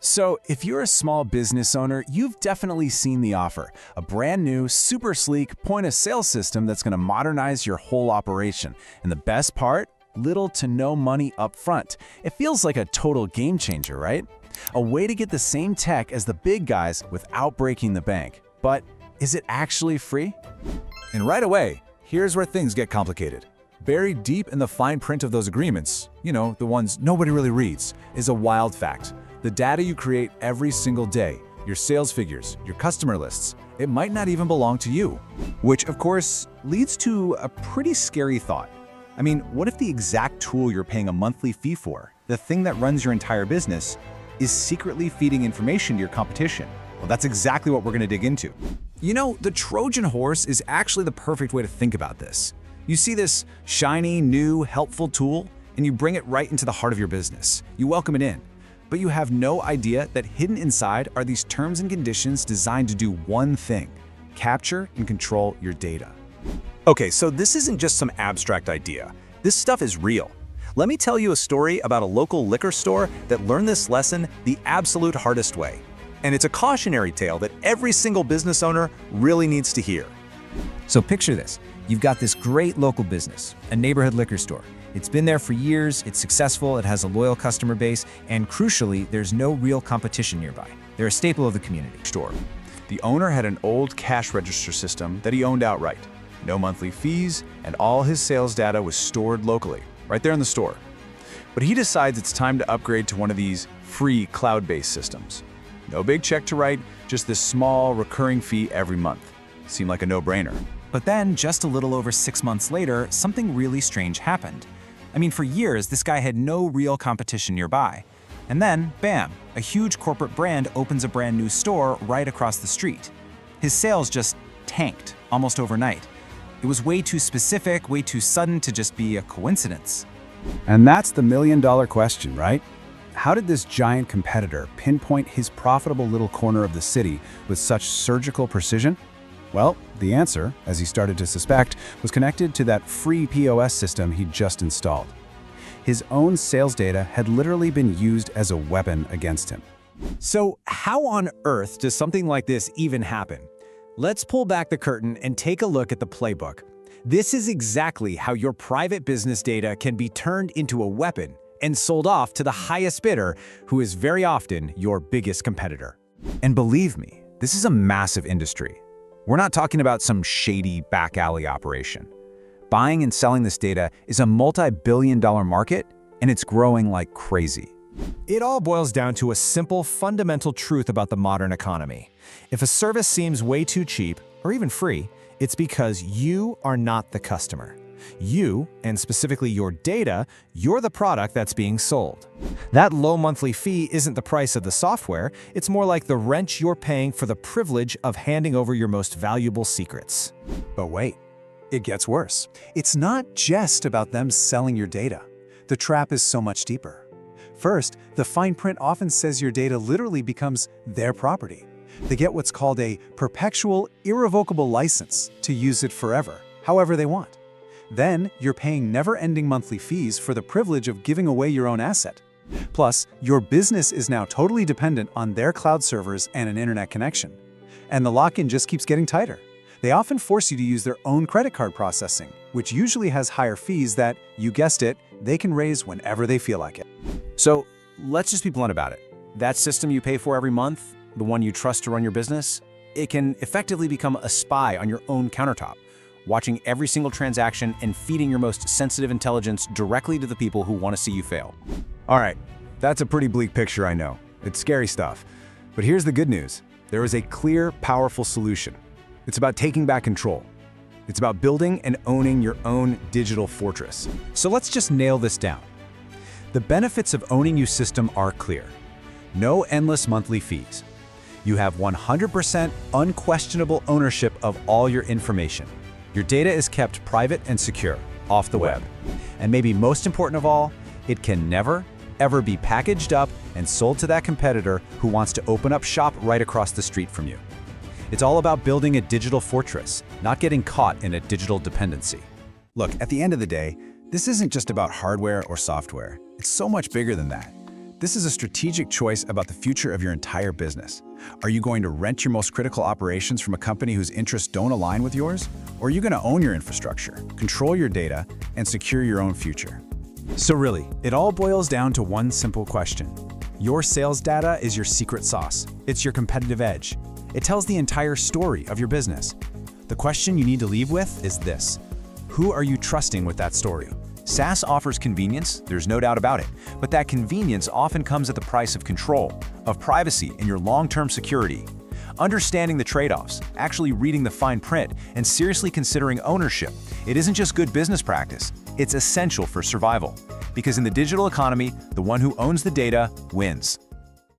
So, if you're a small business owner, you've definitely seen the offer. A brand new, super sleek point-of-sale system that's going to modernize your whole operation. And the best part? Little to no money up front. It feels like a total game changer, right? A way to get the same tech as the big guys without breaking the bank. But is it actually free? And right away, here's where things get complicated. Buried deep in the fine print of those agreements, the ones nobody really reads, is a wild fact. The data you create every single day, your sales figures, your customer lists, it might not even belong to you. Which, of course, leads to a pretty scary thought. I mean, what if the exact tool you're paying a monthly fee for, the thing that runs your entire business, is secretly feeding information to your competition? Well, that's exactly what we're going to dig into. The Trojan horse is actually the perfect way to think about this. You see this shiny, new, helpful tool, and you bring it right into the heart of your business. You welcome it in. But you have no idea that hidden inside are these terms and conditions designed to do one thing: capture and control your data. Okay, so this isn't just some abstract idea. This stuff is real. Let me tell you a story about a local liquor store that learned this lesson the absolute hardest way. And it's a cautionary tale that every single business owner really needs to hear. So picture this. You've got this great local business, a neighborhood liquor store. It's been there for years, it's successful, it has a loyal customer base, and crucially, there's no real competition nearby. They're a staple of the community. The owner had an old cash register system that he owned outright. No monthly fees, and all his sales data was stored locally, right there in the store. But he decides it's time to upgrade to one of these free cloud-based systems. No big check to write, just this small recurring fee every month. Seemed like a no-brainer. But then, just a little over 6 months later, something really strange happened. I mean, for years, this guy had no real competition nearby. And then, bam, a huge corporate brand opens a brand new store right across the street. His sales just tanked, almost overnight. It was way too specific, way too sudden to just be a coincidence. And that's the million-dollar question, right? How did this giant competitor pinpoint his profitable little corner of the city with such surgical precision? Well, the answer, as he started to suspect, was connected to that free POS system he'd just installed. His own sales data had literally been used as a weapon against him. So how on earth does something like this even happen? Let's pull back the curtain and take a look at the playbook. This is exactly how your private business data can be turned into a weapon and sold off to the highest bidder, who is very often your biggest competitor. And believe me, this is a massive industry. We're not talking about some shady back alley operation. Buying and selling this data is a multi-billion-dollar market, and it's growing like crazy. It all boils down to a simple, fundamental truth about the modern economy. If a service seems way too cheap, or even free, it's because you are not the customer. You, and specifically your data, you're the product that's being sold. That low monthly fee isn't the price of the software, it's more like the rent you're paying for the privilege of handing over your most valuable secrets. But wait, it gets worse. It's not just about them selling your data. The trap is so much deeper. First, the fine print often says your data literally becomes their property. They get what's called a perpetual, irrevocable license to use it forever, however they want. Then, you're paying never-ending monthly fees for the privilege of giving away your own asset. Plus, your business is now totally dependent on their cloud servers and an internet connection. And the lock-in just keeps getting tighter. They often force you to use their own credit card processing, which usually has higher fees that, you guessed it, they can raise whenever they feel like it. So, let's just be blunt about it. That system you pay for every month, the one you trust to run your business, it can effectively become a spy on your own countertop, watching every single transaction and feeding your most sensitive intelligence directly to the people who want to see you fail. All right, that's a pretty bleak picture, I know. It's scary stuff. But here's the good news. There is a clear, powerful solution. It's about taking back control. It's about building and owning your own digital fortress. So let's just nail this down. The benefits of owning your system are clear. No endless monthly fees. You have 100% unquestionable ownership of all your information. Your data is kept private and secure, off the web. And maybe most important of all, it can never, ever be packaged up and sold to that competitor who wants to open up shop right across the street from you. It's all about building a digital fortress, not getting caught in a digital dependency. Look, at the end of the day, this isn't just about hardware or software. It's so much bigger than that. This is a strategic choice about the future of your entire business. Are you going to rent your most critical operations from a company whose interests don't align with yours? Or are you going to own your infrastructure, control your data, and secure your own future? So really, it all boils down to one simple question. Your sales data is your secret sauce. It's your competitive edge. It tells the entire story of your business. The question you need to leave with is this: who are you trusting with that story? SaaS offers convenience, there's no doubt about it, but that convenience often comes at the price of control, of privacy, and your long-term security. Understanding the trade-offs, actually reading the fine print, and seriously considering ownership, it isn't just good business practice, it's essential for survival. Because in the digital economy, the one who owns the data wins.